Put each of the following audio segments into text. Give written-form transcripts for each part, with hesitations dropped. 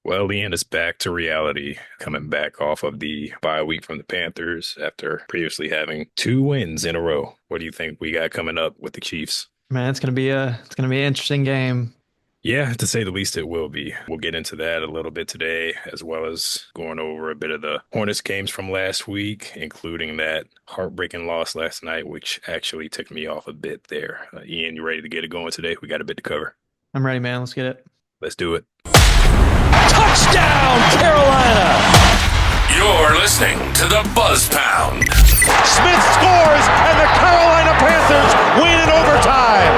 Well, Leanne is back to reality, coming back off of the bye week from the Panthers after previously having two wins in a row. What do you think we got coming up with the Chiefs? Man, it's gonna be an interesting game. Yeah, to say the least, it will be. We'll get into that a little bit today, as well as going over a bit of the Hornets games from last week, including that heartbreaking loss last night, which actually ticked me off a bit there. Ian, you ready to get it going today? We got a bit to cover. I'm ready, man. Let's get it. Let's do it. Touchdown, Carolina! You're listening to the Buzz Pound. Smith scores, and the Carolina Panthers win in overtime.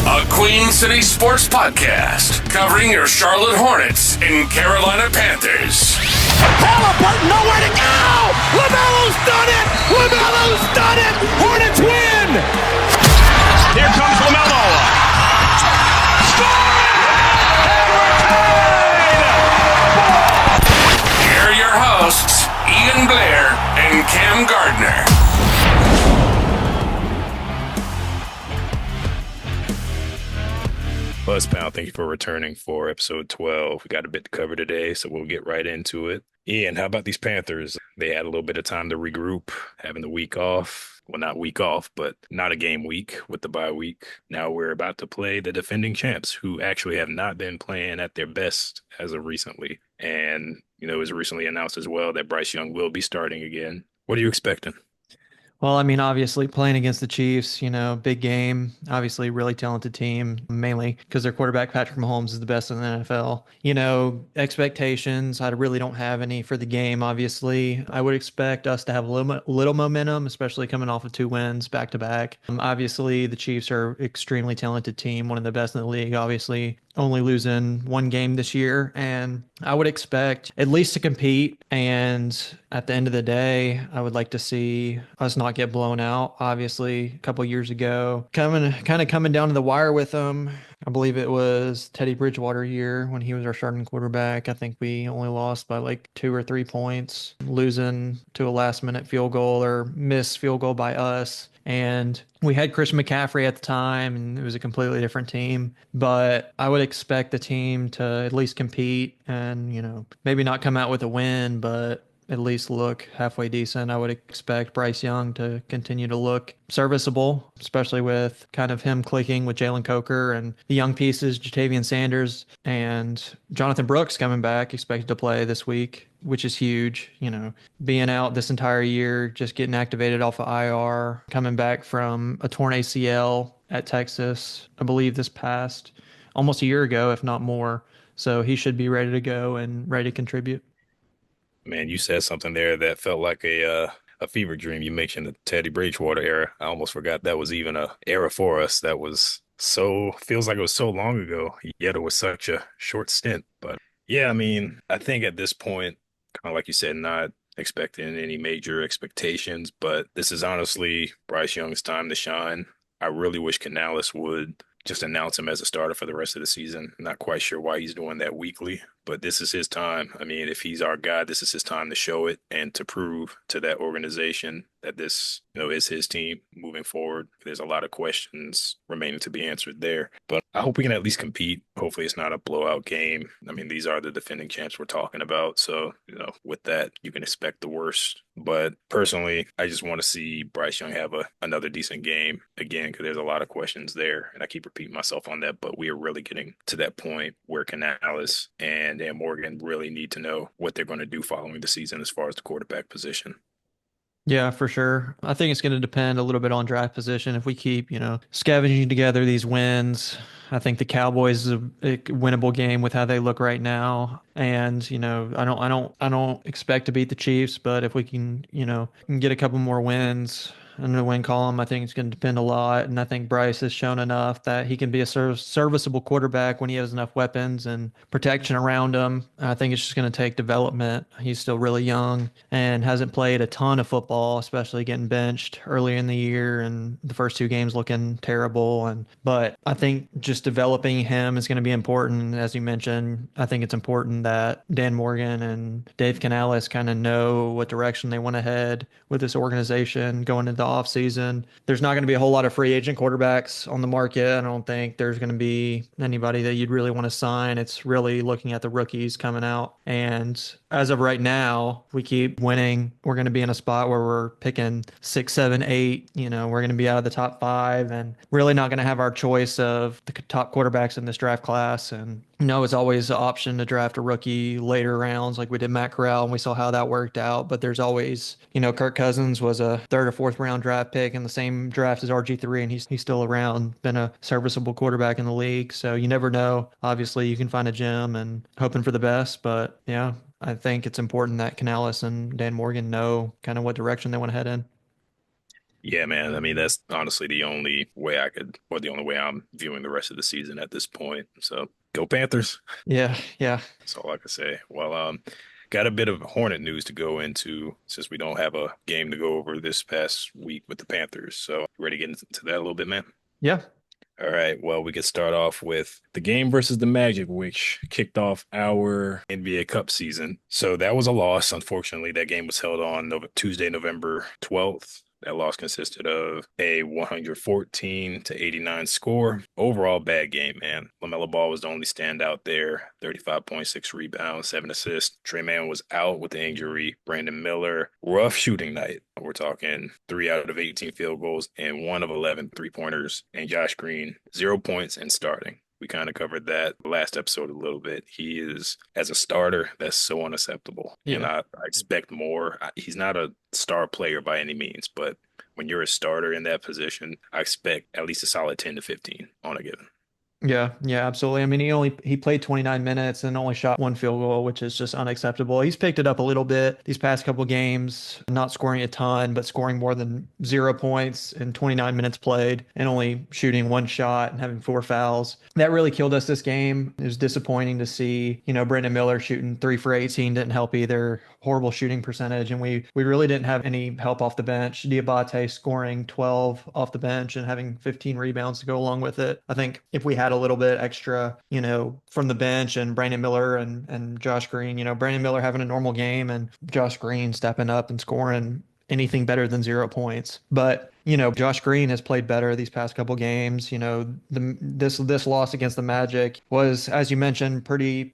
A Queen City sports podcast covering your Charlotte Hornets and Carolina Panthers. Halliburton, nowhere to go! LaMelo's done it! LaMelo's done it! Hornets win! Here comes LaMelo. Here are your hosts, Ian Blair and Cam Gardner. Buzzpound, thank you for returning for episode 12. We got a bit to cover today, so we'll get right into it. Ian, how about these Panthers? They had a little bit of time to regroup, having the week off. Well, not week off, but not a game week with the bye week. Now we're about to play the defending champs, who actually have not been playing at their best as of recently. And, it was recently announced as well that Bryce Young will be starting again. What are you expecting? Well, I mean, obviously playing against the Chiefs, big game, obviously really talented team, mainly because their quarterback, Patrick Mahomes, is the best in the NFL. Expectations, I really don't have any for the game, obviously. I would expect us to have a little momentum, especially coming off of two wins back to back. Obviously, the Chiefs are extremely talented team, one of the best in the league, obviously. Only losing one game this year, and I would expect at least to compete. And at the end of the day, I would like to see us not get blown out. Obviously, a couple years ago, coming down to the wire with them. I believe it was Teddy Bridgewater year when he was our starting quarterback. I think we only lost by like 2 or 3 points, losing to a last minute field goal or missed field goal by us. And we had Christian McCaffrey at the time, and it was a completely different team. But I would expect the team to at least compete and, maybe not come out with a win, but at least look halfway decent. I would expect Bryce Young to continue to look serviceable, especially with kind of him clicking with Jalen Coker and the young pieces, Jatavian Sanders and Jonathan Brooks coming back, expected to play this week, which is huge. Being out this entire year, just getting activated off of IR, coming back from a torn ACL at Texas, I believe this past almost a year ago, if not more. So he should be ready to go and ready to contribute. Man, you said something there that felt like a fever dream. You mentioned the Teddy Bridgewater era. I almost forgot that was even a era for us. That was feels like it was so long ago, yet it was such a short stint. But yeah, I mean, I think at this point, kind of like you said, not expecting any major expectations, but this is honestly Bryce Young's time to shine. I really wish Canales would just announce him as a starter for the rest of the season. Not quite sure why he's doing that weekly, but this is his time. I mean, if he's our guy, this is his time to show it and to prove to that organization that this, is his team moving forward. There's a lot of questions remaining to be answered there, but I hope we can at least compete. Hopefully it's not a blowout game. I mean, these are the defending champs we're talking about. So, with that, you can expect the worst. But personally, I just want to see Bryce Young have another decent game again, because there's a lot of questions there. And I keep repeating myself on that, but we are really getting to that point where Canales and Morgan really need to know what they're going to do following the season as far as the quarterback position. Yeah, for sure. I think it's going to depend a little bit on draft position. If we keep, scavenging together these wins, I think the Cowboys is a winnable game with how they look right now. And, I don't expect to beat the Chiefs, but if we can get a couple more wins in the win column, I think it's going to depend a lot. And I think Bryce has shown enough that he can be a serviceable quarterback when he has enough weapons and protection around him. I think it's just going to take development. He's still really young and hasn't played a ton of football, especially getting benched early in the year and the first two games looking terrible. But I think just developing him is going to be important. As you mentioned, I think it's important that Dan Morgan and Dave Canales kind of know what direction they want to head with this organization going into offseason. There's not going to be a whole lot of free agent quarterbacks on the market. I don't think there's going to be anybody that you'd really want to sign. It's really looking at the rookies coming out. And as of right now, we keep winning. We're going to be in a spot where we're picking 6, 7, 8. You know, we're going to be out of the top 5 and really not going to have our choice of the top quarterbacks in this draft class. And it's always an option to draft a rookie later rounds like we did Matt Corral, and we saw how that worked out. But there's always, Kirk Cousins was a 3rd or 4th round draft pick in the same draft as RG3, and he's still around, been a serviceable quarterback in the league. So you never know. Obviously, you can find a gem and hoping for the best. But yeah, I think it's important that Canales and Dan Morgan know kind of what direction they want to head in. Yeah, man. I mean, that's honestly the only way the only way I'm viewing the rest of the season at this point. So go Panthers. Yeah, yeah. That's all I can say. Well, got a bit of Hornet news to go into since we don't have a game to go over this past week with the Panthers. So ready to get into that a little bit, man? Yeah. All right. Well, we could start off with the game versus the Magic, which kicked off our NBA Cup season. So that was a loss. Unfortunately, that game was held on Tuesday, November 12th. That loss consisted of a 114-89 score. Overall, bad game, man. LaMelo Ball was the only standout there. 35.6 rebounds, 7 assists. Trey Mann was out with the injury. Brandon Miller, rough shooting night. We're talking 3 out of 18 field goals and 1 of 11 three-pointers. And Josh Green, 0 points and starting. We kind of covered that last episode a little bit. He is, as a starter, that's so unacceptable. Yeah. And I expect more. He's not a star player by any means, but when you're a starter in that position, I expect at least a solid 10 to 15 on a given. Yeah, absolutely. I mean, he played 29 minutes and only shot 1 field goal, which is just unacceptable. He's picked it up a little bit these past couple games, not scoring a ton, but scoring more than 0 points in 29 minutes played and only shooting 1 shot and having 4 fouls. That really killed us this game. It was disappointing to see, Brandon Miller shooting 3 for 18 didn't help either. Horrible shooting percentage, and we really didn't have any help off the bench. Diabate scoring 12 off the bench and having 15 rebounds to go along with it. I think if we had a little bit extra, from the bench and Brandon Miller and Josh Green, Brandon Miller having a normal game and Josh Green stepping up and scoring anything better than 0 points. But Josh Green has played better these past couple games. This loss against the Magic was, as you mentioned,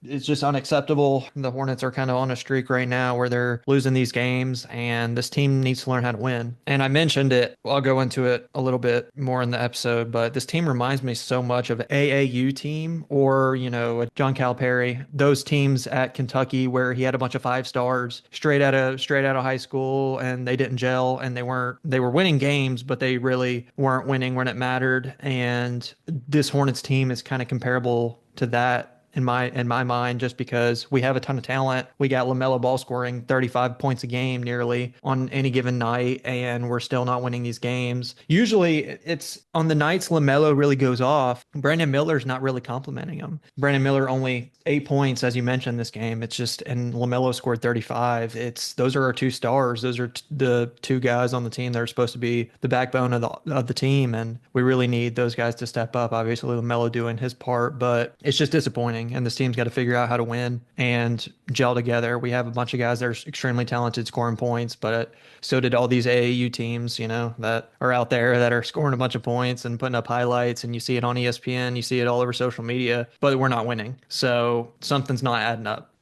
it's just unacceptable. The Hornets are kind of on a streak right now where they're losing these games, and this team needs to learn how to win. And I mentioned it, I'll go into it a little bit more in the episode, but this team reminds me so much of an AAU team or, a John Calipari, those teams at Kentucky where he had a bunch of 5 stars straight out of high school, and they didn't gel, and they were winning games, but they really weren't winning when it mattered. And this Hornets team is kind of comparable to that in my mind, just because we have a ton of talent. We got LaMelo Ball scoring 35 points a game nearly on any given night, and we're still not winning these games. Usually it's on the nights LaMelo really goes off, Brandon Miller's not really complimenting him. Brandon Miller only 8 points, as you mentioned, this game. It's just, and LaMelo scored 35. Those are our 2 stars. Those are the 2 guys on the team that are supposed to be the backbone of the team, and we really need those guys to step up. Obviously, LaMelo doing his part, but it's just disappointing. And this team's got to figure out how to win and gel together. We have a bunch of guys that are extremely talented scoring points, but so did all these AAU teams, that are out there that are scoring a bunch of points and putting up highlights, and you see it on ESPN, you see it all over social media, but we're not winning. So something's not adding up.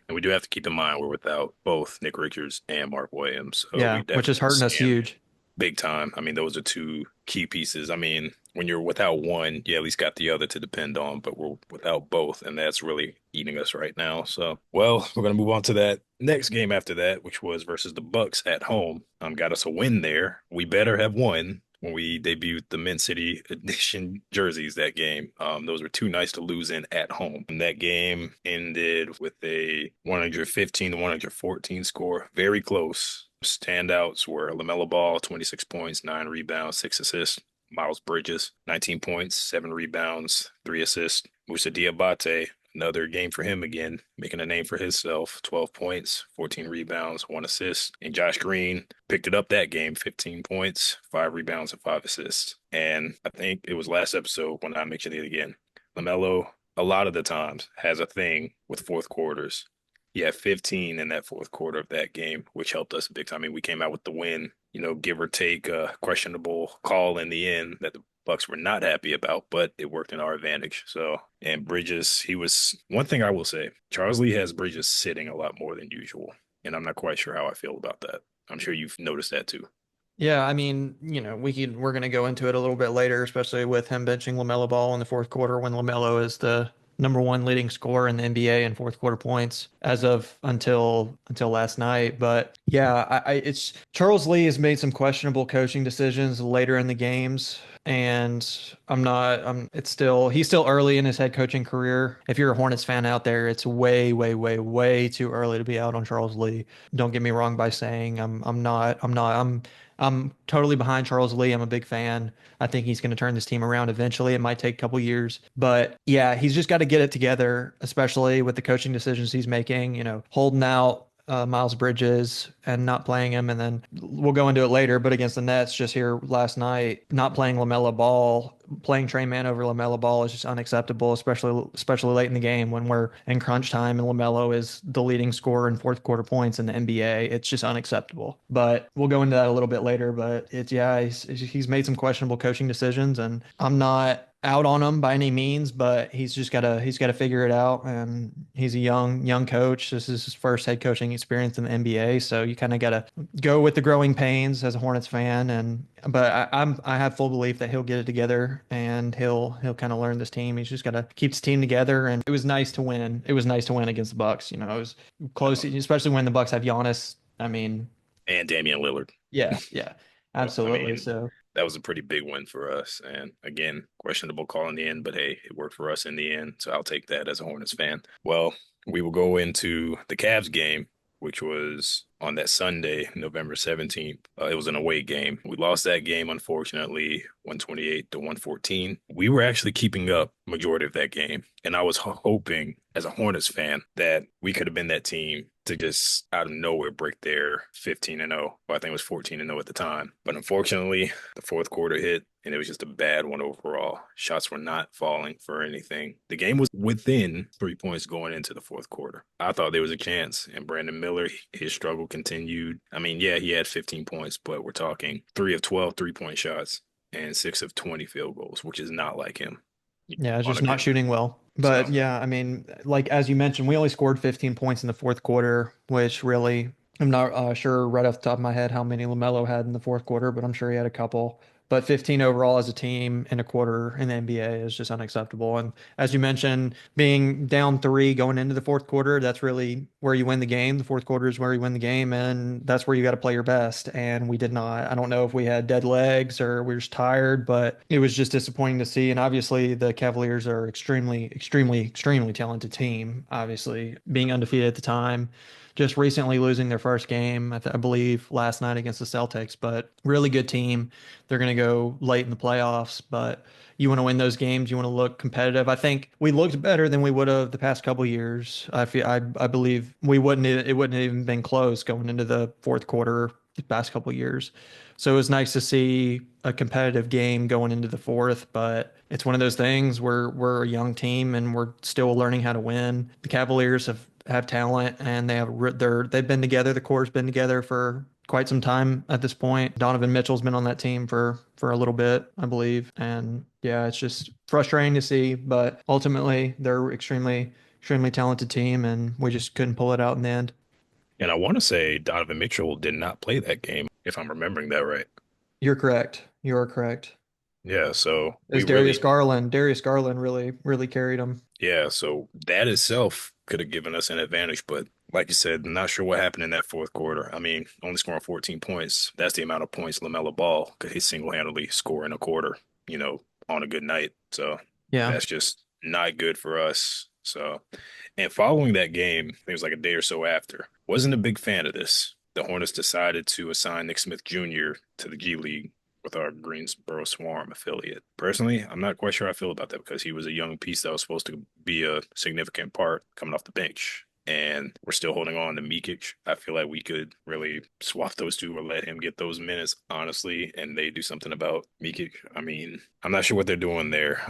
And we do have to keep in mind we're without both Nick Richards and Mark Williams. So yeah, which is hurting us huge. Big time. I mean, those are 2 key pieces. I mean, when you're without one, you at least got the other to depend on, but we're without both, and that's really eating us right now. So, well, we're going to move on to that next game after that, which was versus the Bucks at home. Got us a win there. We better have won when we debuted the Mint City Edition jerseys that game. Those were too nice to lose in at home. And that game ended with a 115-114 score. Very close. Standouts were LaMelo Ball, 26 points, 9 rebounds, 6 assists. Miles Bridges, 19 points, 7 rebounds, 3 assists. Moussa Diabate, another game for him again, making a name for himself, 12 points, 14 rebounds, 1 assist. And Josh Green picked it up that game, 15 points, 5 rebounds, and 5 assists. And I think it was last episode when I mentioned it again. LaMelo, a lot of the times, has a thing with fourth quarters. Yeah, 15 in that fourth quarter of that game, which helped us big time. I mean, we came out with the win, give or take a questionable call in the end that the Bucks were not happy about, but it worked in our advantage. So, and Bridges, he was one thing I will say, Charles Lee has Bridges sitting a lot more than usual, and I'm not quite sure how I feel about that. I'm sure you've noticed that too. Yeah, I mean, we're going to go into it a little bit later, especially with him benching LaMelo Ball in the fourth quarter when LaMelo is the number one leading scorer in the NBA in fourth quarter points as of until last night. But yeah, it's Charles Lee has made some questionable coaching decisions later in the games. And he's still early in his head coaching career. If you're a Hornets fan out there, it's way, way, way, way too early to be out on Charles Lee. Don't get me wrong by saying I'm totally behind Charles Lee. I'm a big fan. I think he's going to turn this team around eventually. It might take a couple years, but yeah, he's just got to get it together, especially with the coaching decisions he's making, holding out Miles Bridges and not playing him. And then we'll go into it later, but against the Nets just here last night, not playing LaMelo Ball, playing Trey Man over LaMelo Ball is just unacceptable, especially late in the game when we're in crunch time and LaMelo is the leading scorer in fourth quarter points in the NBA. It's just unacceptable. But we'll go into that a little bit later. But he's made some questionable coaching decisions, and I'm not out on him by any means, but he's got to figure it out. And he's a young coach. This is his first head coaching experience in the NBA, so you kind of got to go with the growing pains as a Hornets fan. But I have full belief that he'll get it together and he'll kind of learn this team. He's just got to keep his team together. And it was nice to win. It was nice to win against the Bucks. It was close, especially when the Bucks have Giannis. I mean, And Damian Lillard. yeah, I absolutely. mean, So that was a pretty big win for us. And again, questionable call in the end, but hey, it worked for us in the end. So I'll take that as a Hornets fan. Well, we will go into the Cavs game, which was on that Sunday, November 17th. It was an away game. We lost that game, unfortunately, 128 to 114. We were actually keeping up majority of that game. And I was hoping as a Hornets fan that we could have been that team to just out of nowhere break their 15-0. Well, I think it was 14-0 at the time. But unfortunately, the fourth quarter hit and it was just a bad one overall. Shots were not falling for anything. The game was within 3 points going into the fourth quarter. I thought there was a chance, and Brandon Miller, his struggle continued. I mean, yeah, he had 15 points, but we're talking 3 of 12 3-point shots and 6 of 20 field goals, which is not like him yeah, on just a not good night. shooting well. So, But yeah, I mean, like as you mentioned, we only scored 15 points in the fourth quarter, which really, I'm not sure right off the top of my head how many LaMelo had in the fourth quarter, but I'm sure he had a couple. But 15 overall as a team in a quarter in the NBA is just unacceptable. And as you mentioned, being down three going into the fourth quarter, that's really where you win the game. The fourth quarter is where you win the game, and that's where you got to play your best. And we did not. I don't know if we had dead legs or we were just tired, but it was just disappointing to see. And obviously, the Cavaliers are extremely, extremely, extremely talented team. Obviously, being undefeated at the time, just recently losing their first game, I believe, last night against the Celtics, but really good team. They're going to go late in the playoffs, but you want to win those games. You want to look competitive. I think we looked better than we would have the past couple years. I believe it wouldn't have even been close going into the fourth quarter the past couple years. So it was nice to see a competitive game going into the fourth, but it's one of those things where we're a young team and we're still learning how to win. The Cavaliers have talent and they've been together. The core's been together for quite some time at this point. Donovan Mitchell's been on that team for a little bit, I believe. And yeah, it's just frustrating to see, but ultimately they're extremely, extremely talented team and we just couldn't pull it out in the end. and I want to say Donovan Mitchell did not play that game, if I'm remembering that right. You're correct. You are correct. Yeah, so we As Darius really, Garland, Darius Garland really, really carried him. yeah, so that itself could have given us an advantage, but like you said, not sure what happened in that fourth quarter. I mean, only scoring 14 points, that's the amount of points LaMelo Ball could he single-handedly score in a quarter, on a good night. So Yeah. that's just not good for us. So, and following that game, it was like a day or so after, wasn't a big fan of this. The Hornets decided to assign Nick Smith Jr. to the G League with our Greensboro Swarm affiliate. Personally, I'm not quite sure how I feel about that because he was a young piece that was supposed to be a significant part coming off the bench. And we're still holding on to Mikic. I feel like we could really swap those two or let him get those minutes, honestly, and they do something about Mikic. I mean, I'm not sure what they're doing there.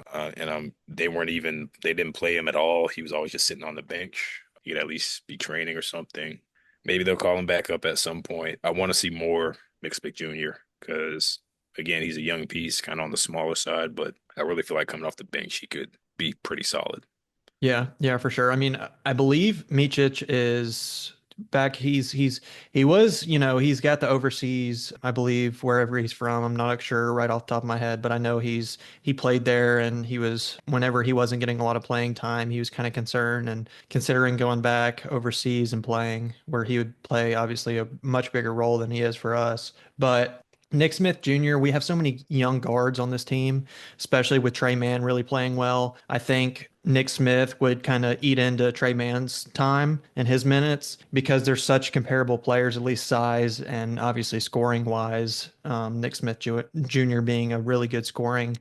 They didn't play him at all. He was always just sitting on the bench. He could at least be training or something. Maybe they'll call him back up at some point. I want to see more Mixpick Jr. because, again, he's a young piece, kind of on the smaller side, but I really feel like coming off the bench, he could be pretty solid. Yeah, yeah, for sure. I mean, I believe Micic is back. He was, he's got the overseas, I believe, wherever he's from. I'm not sure right off the top of my head, but I know he played there, and he was, whenever he wasn't getting a lot of playing time, he was kind of concerned and considering going back overseas and playing, where he would play obviously a much bigger role than he is for us. But Nick Smith Jr., we have so many young guards on this team, especially with Trey Mann really playing well. I think Nick Smith would kind of eat into Trey Mann's time and his minutes because they're such comparable players, at least size and obviously scoring wise. Nick Smith Jr. being a really good scoring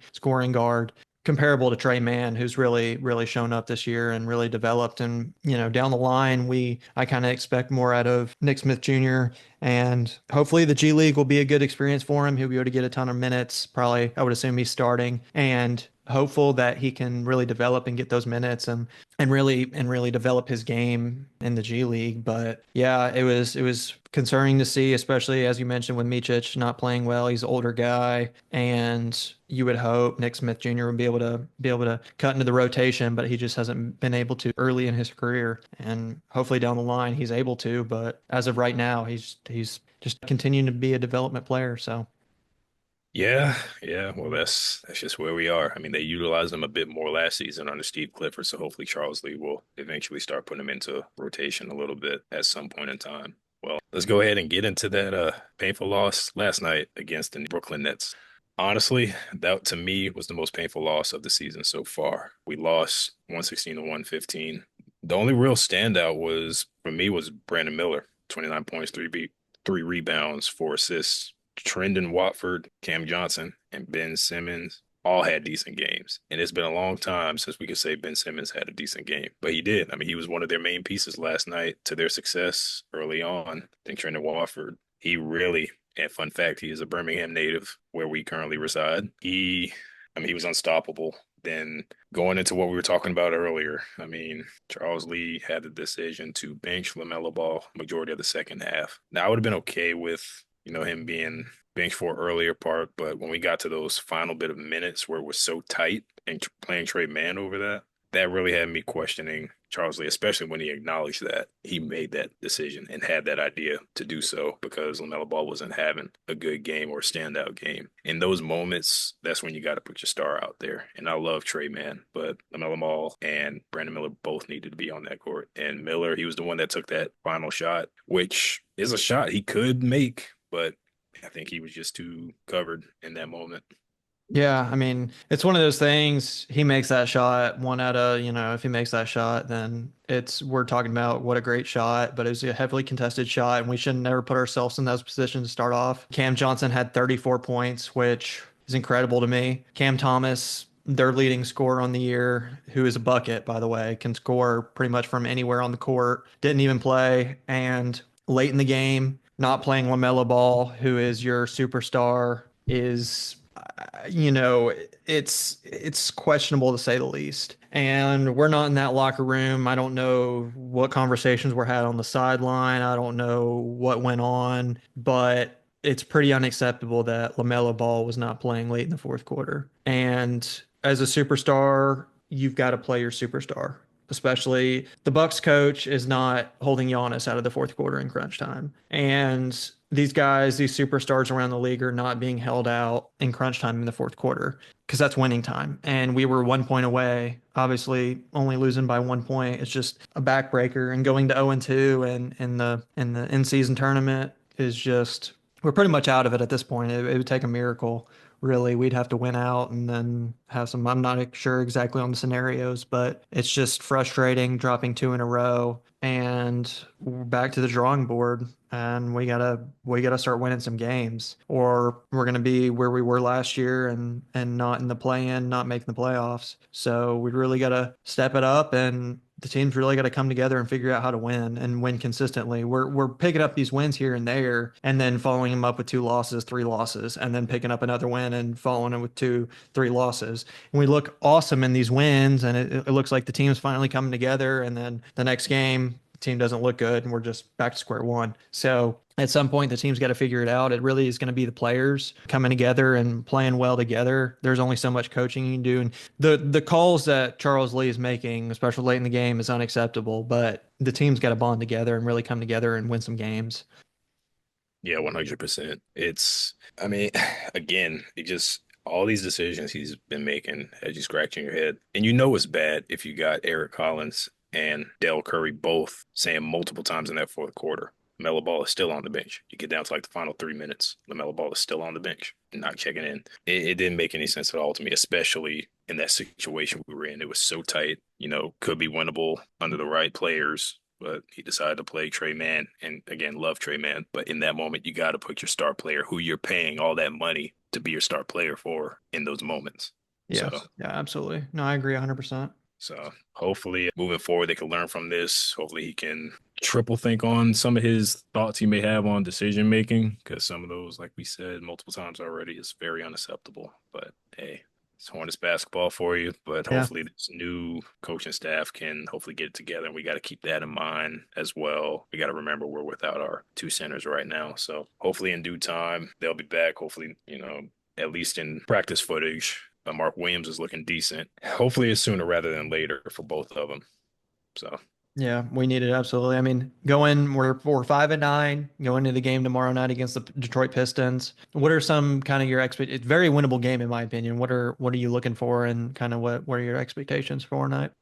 guard, comparable to Trey Mann, who's really shown up this year and really developed. And down the line, I kind of expect more out of Nick Smith Jr. And hopefully the G League will be a good experience for him. He'll be able to get a ton of minutes. Probably, I would assume he's starting, and hopeful that he can really develop and get those minutes and really develop his game in the G League. But yeah, it was concerning to see, especially as you mentioned with Micic not playing well. He's an older guy, and you would hope Nick Smith Jr. would be able to cut into the rotation, but he just hasn't been able to early in his career. And hopefully down the line he's able to, but as of right now, he's just continuing to be a development player. So Yeah, yeah. Well, that's just where we are. I mean, they utilized him a bit more last season under Steve Clifford, so hopefully Charles Lee will eventually start putting him into rotation a little bit at some point in time. Well, let's go ahead and get into that painful loss last night against the Brooklyn Nets. Honestly, that to me was the most painful loss of the season so far. We lost 116 to 115. The only real standout was for me was Brandon Miller, 29 points, three rebounds, 4 assists. Trendon Watford, Cam Johnson, and Ben Simmons all had decent games. And it's been a long time since we could say Ben Simmons had a decent game. But he did. I mean, he was one of their main pieces last night to their success early on. I think Trendon Watford, and fun fact, he is a Birmingham native where we currently reside. He was unstoppable. Then going into what we were talking about earlier, I mean, Charles Lee had the decision to bench LaMelo Ball majority of the second half. Now, I would have been okay with him being benched for earlier part, but when we got to those final bit of minutes where it was so tight and playing Trey Mann over that really had me questioning Charles Lee, especially when he acknowledged that he made that decision and had that idea to do so because LaMelo Ball wasn't having a good game or a standout game. In those moments, that's when you got to put your star out there. And I love Trey Mann, but LaMelo Ball and Brandon Miller both needed to be on that court. And Miller, he was the one that took that final shot, which is a shot he could make, but I think he was just too covered in that moment. yeah, I mean, it's one of those things. He makes that shot, one out of, if he makes that shot, then we're talking about what a great shot, but it was a heavily contested shot, and we should never put ourselves in those positions to start off. Cam Johnson had 34 points, which is incredible to me. Cam Thomas, their leading scorer on the year, who is a bucket, by the way, can score pretty much from anywhere on the court, didn't even play, and late in the game, not playing LaMelo Ball, who is your superstar, is it's questionable to say the least. And we're not in that locker room. I don't know what conversations were had on the sideline. I don't know what went on, but it's pretty unacceptable that LaMelo Ball was not playing late in the fourth quarter. And as a superstar, you've got to play your superstar. Especially the Bucks coach is not holding Giannis out of the fourth quarter in crunch time. And these guys, these superstars around the league are not being held out in crunch time in the fourth quarter because that's winning time. And we were 1 point away, obviously only losing by 1 point. It's just a backbreaker, and going to 0-2 and in the in-season tournament is just, we're pretty much out of it at this point. It would take a miracle. Really, we'd have to win out and then have some. I'm not sure exactly on the scenarios, but it's just frustrating dropping 2 in a row, and we're back to the drawing board. And we gotta start winning some games, or we're gonna be where we were last year and not in the play-in, not making the playoffs. So we really gotta step it up and the team's really got to come together and figure out how to win and win consistently. We're picking up these wins here and there, and then following them up with 2 losses, 3 losses, and then picking up another win and following it with 2, 3 losses. And we look awesome in these wins, and it looks like the team's finally coming together. And then the next game, the team doesn't look good, and we're just back to square one. So at some point, the team's got to figure it out. It really is going to be the players coming together and playing well together. There's only so much coaching you can do, and the calls that Charles Lee is making, especially late in the game, is unacceptable. But the team's got to bond together and really come together and win some games. Yeah, 100%. I mean, again, it just all these decisions he's been making has you scratching your head. And you know it's bad if you got Eric Collins and Dell Curry both saying multiple times in that fourth quarter, LaMelo Ball is still on the bench. You get down to like the final 3 minutes, LaMelo Ball is still on the bench, not checking in. It didn't make any sense at all to me, especially in that situation we were in. It was so tight, could be winnable under the right players. But he decided to play Trey Mann, and again, love Trey Mann. But in that moment, you got to put your star player, who you're paying all that money to be your star player for, in those moments. Yes. So, Yeah, absolutely. No, I agree 100%. so hopefully, moving forward, they can learn from this. Hopefully, he can triple think on some of his thoughts he may have on decision making, because some of those, like we said multiple times already, is very unacceptable. But hey, it's Hornets basketball for you, but Yeah. hopefully this new coaching staff can hopefully get it together. And we got to keep that in mind as well. We got to remember we're without our 2 centers right now. So hopefully in due time, they'll be back. Hopefully, at least in practice footage, Mark Williams is looking decent. Hopefully it's sooner rather than later for both of them. So Yeah, we need it absolutely. I mean, we're 5-9, going into the game tomorrow night against the Detroit Pistons. What are some kind of your It's a very winnable game in my opinion. What are you looking for, and kind of what are your expectations for tonight?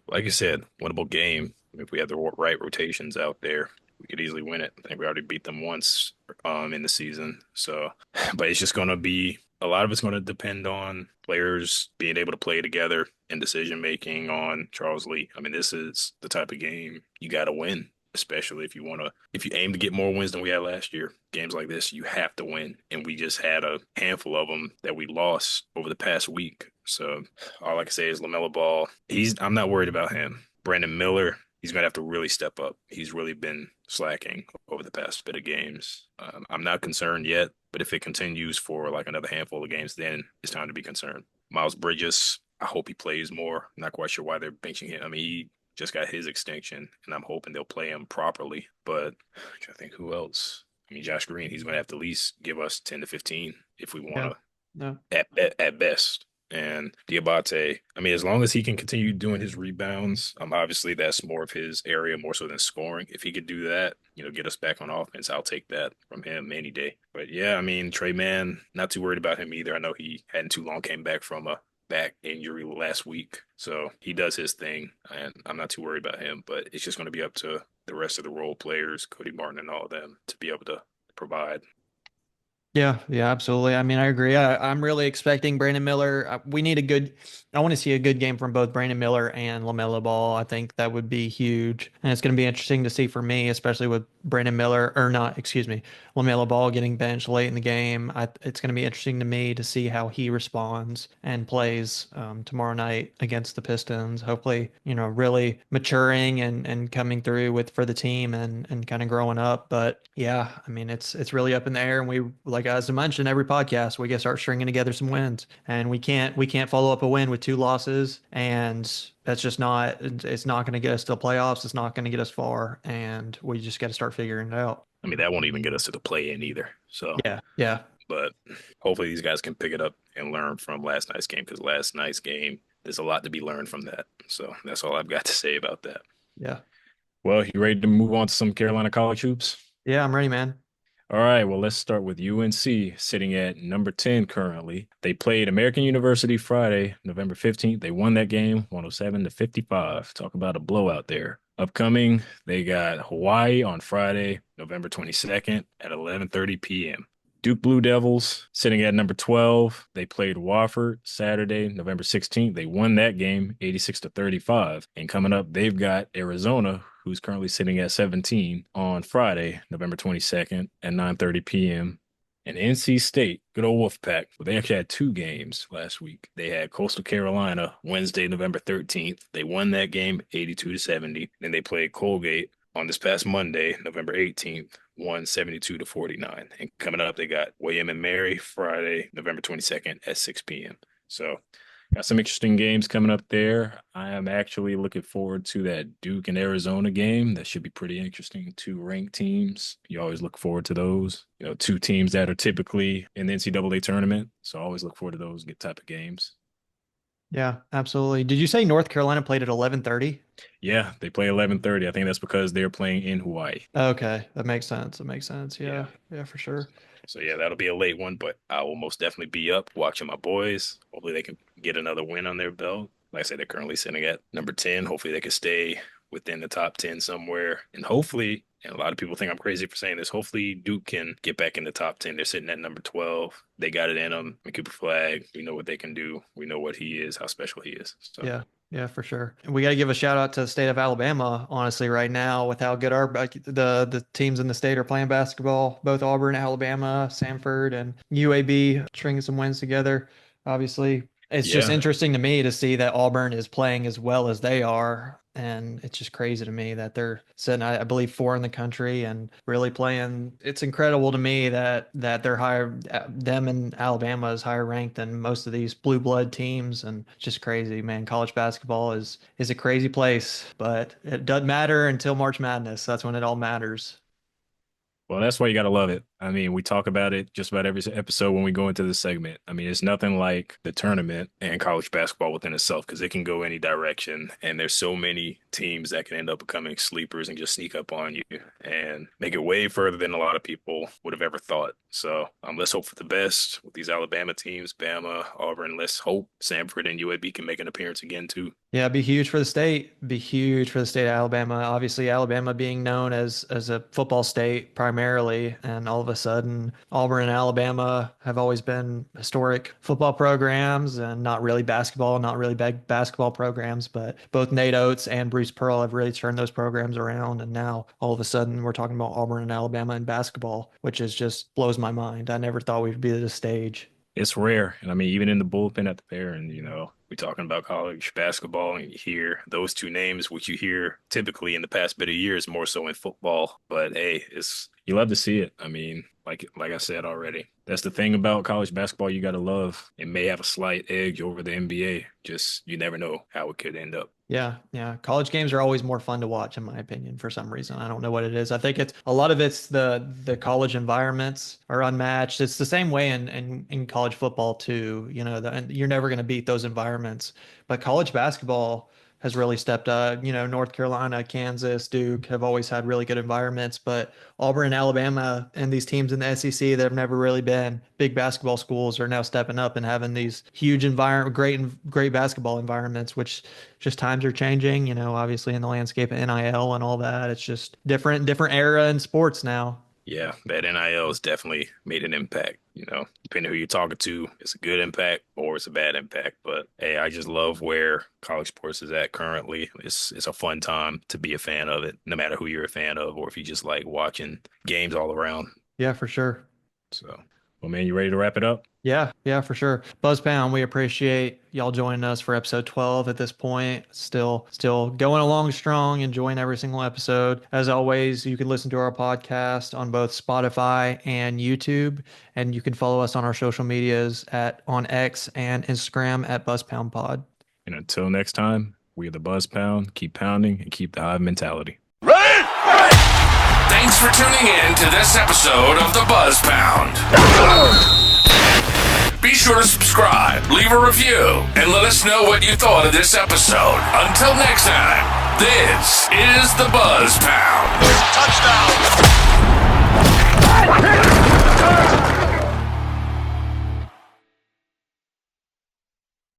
like I said, winnable game. If we had the right rotations out there, we could easily win it. I think we already beat them once in the season. So, but it's just going to be a lot of it's going to depend on players being able to play together and decision making on Charles Lee. I mean, this is the type of game you got to win, especially if you aim to get more wins than we had last year. Games like this, you have to win. And we just had a handful of them that we lost over the past week. So all I can say is LaMelo Ball, I'm not worried about him. Brandon Miller, he's going to have to really step up. He's really been slacking over the past bit of games. I'm not concerned yet, but if it continues for like another handful of games, then it's time to be concerned. Miles Bridges, I hope he plays more. I'm not quite sure why they're benching him. I mean, he just got his extension, and I'm hoping they'll play him properly. But I think who else? I mean, Josh Green, he's going to have to at least give us 10 to 15 if we want to, at best. And Diabate, I mean, as long as he can continue doing his rebounds, obviously that's more of his area, more so than scoring. If he could do that, get us back on offense, I'll take that from him any day. But yeah, I mean, Trey Mann, not too worried about him either. I know he hadn't too long came back from a back injury last week. So he does his thing, and I'm not too worried about him. But it's just going to be up to the rest of the role players, Cody Martin and all of them, to be able to provide. Yeah, yeah, absolutely. I mean, I agree. I'm really expecting Brandon Miller. I want to see a good game from both Brandon Miller and LaMelo Ball. I think that would be huge. And it's going to be interesting to see for me, especially with Brandon Miller, or not, excuse me, LaMelo Ball getting benched late in the game. It's going to be interesting to me to see how he responds and plays tomorrow night against the Pistons. Hopefully, really maturing and coming through for the team and kind of growing up. But yeah, I mean, it's really up in the air. And we, like as I mentioned, every podcast, we got to start stringing together some wins, and we can't follow up a win with 2 losses, and it's not going to get us to the playoffs. It's not going to get us far, and we just got to start figuring it out. I mean, that won't even get us to the play-in either. So yeah. But hopefully these guys can pick it up and learn from last night's game, because last night's game, there's a lot to be learned from that. So that's all I've got to say about that. Yeah. Well, you ready to move on to some Carolina college hoops? Yeah, I'm ready, man. All right, well, let's start with UNC, sitting at number 10 currently. They played American University Friday, November 15th. They won that game 107-55. Talk about a blowout there. Upcoming, they got Hawaii on Friday, November 22nd at 11:30 p.m. Duke Blue Devils sitting at number 12. They played Wofford Saturday, November 16th. They won that game 86-35. And coming up, they've got Arizona, who's currently sitting at 17, on Friday, November 22nd at 9:30 p.m. And NC State, good old Wolfpack, well, they actually had 2 games last week. They had Coastal Carolina Wednesday, November 13th. They won that game 82-70. Then they played Colgate on this past Monday, November 18th, won 72-49. And coming up, they got William and Mary Friday, November 22nd at 6 p.m. So got some interesting games coming up there. I am actually looking forward to that Duke and Arizona game. That should be pretty interesting. 2 ranked teams. You always look forward to those. 2 teams that are typically in the NCAA tournament. So I always look forward to those type of games. Yeah, absolutely. Did you say North Carolina played at 11:30? Yeah, they play 11:30. I think that's because they're playing in Hawaii. Okay, that makes sense. That makes sense. Yeah, for sure. So yeah, that'll be a late one, but I will most definitely be up watching my boys. Hopefully they can get another win on their belt. Like I said, they're currently sitting at number 10. Hopefully they can stay within the top 10 somewhere. And hopefully, and a lot of people think I'm crazy for saying this, hopefully Duke can get back in the top 10. They're sitting at number 12. They got it in them. Cooper Flag, we know what they can do. We know what he is, how special he is. So. Yeah, for sure. And we got to give a shout out to the state of Alabama, honestly, right now with how good the teams in the state are playing basketball. Both Auburn, Alabama, Samford, and UAB stringing some wins together. Obviously, it's just interesting to me to see that Auburn is playing as well as they are. And it's just crazy to me that they're sitting, I believe, 4 in the country and really playing. It's incredible to me that they're higher, them in Alabama is higher ranked than most of these blue blood teams. And it's just crazy, man. College basketball is a crazy place, but it doesn't matter until March Madness. That's when it all matters. Well, that's why you got to love it. I mean, we talk about it just about every episode when we go into this segment. I mean, it's nothing like the tournament and college basketball within itself because it can go any direction. And there's so many teams that can end up becoming sleepers and just sneak up on you and make it way further than a lot of people would have ever thought. So let's hope for the best with these Alabama teams, Bama, Auburn. Let's hope Samford and UAB can make an appearance again, too. Yeah, be huge for the state. Be huge for the state of Alabama. Obviously, Alabama being known as a football state primarily, and all of a sudden, Auburn and Alabama have always been historic football programs and not really basketball, not really big basketball programs. But both Nate Oates and Bruce Pearl have really turned those programs around, and now all of a sudden, we're talking about Auburn and Alabama in basketball, which is just blows my mind. I never thought we'd be at this stage. It's rare. And I mean, even in the bullpen at the Bear, and we're talking about college basketball, and you hear those 2 names, which you hear typically in the past bit of years, more so in football. But hey, you love to see it. I mean, like I said already, that's the thing about college basketball you got to love. It may have a slight edge over the NBA. Just you never know how it could end up. Yeah. College games are always more fun to watch, in my opinion, for some reason. I don't know what it is. I think it's a lot of it's the college environments are unmatched. It's the same way in college football too. You're never going to beat those environments, but college basketball has really stepped up. North Carolina, Kansas, Duke have always had really good environments, but Auburn and Alabama and these teams in the SEC that have never really been big basketball schools are now stepping up and having these huge great basketball environments, which just times are changing, obviously in the landscape of NIL and all that. It's just different era in sports now. Yeah, that NIL has definitely made an impact. Depending who you're talking to, it's a good impact or it's a bad impact. But hey, I just love where college sports is at currently. It's a fun time to be a fan of it, no matter who you're a fan of or if you just like watching games all around. Yeah, for sure. So, well, man, you ready to wrap it up? Yeah, for sure. Buzz Pound, we appreciate y'all joining us for episode 12 at this point. Still going along strong, enjoying every single episode. As always, you can listen to our podcast on both Spotify and YouTube, and you can follow us on our social medias on X and Instagram at BuzzPoundPod. And until next time, we are the Buzz Pound. Keep pounding and keep the Hive mentality. Right! Thanks for tuning in to this episode of the Buzz Pound. Be sure to subscribe, leave a review, and let us know what you thought of this episode. Until next time, this is the Buzz Pound. Touchdown!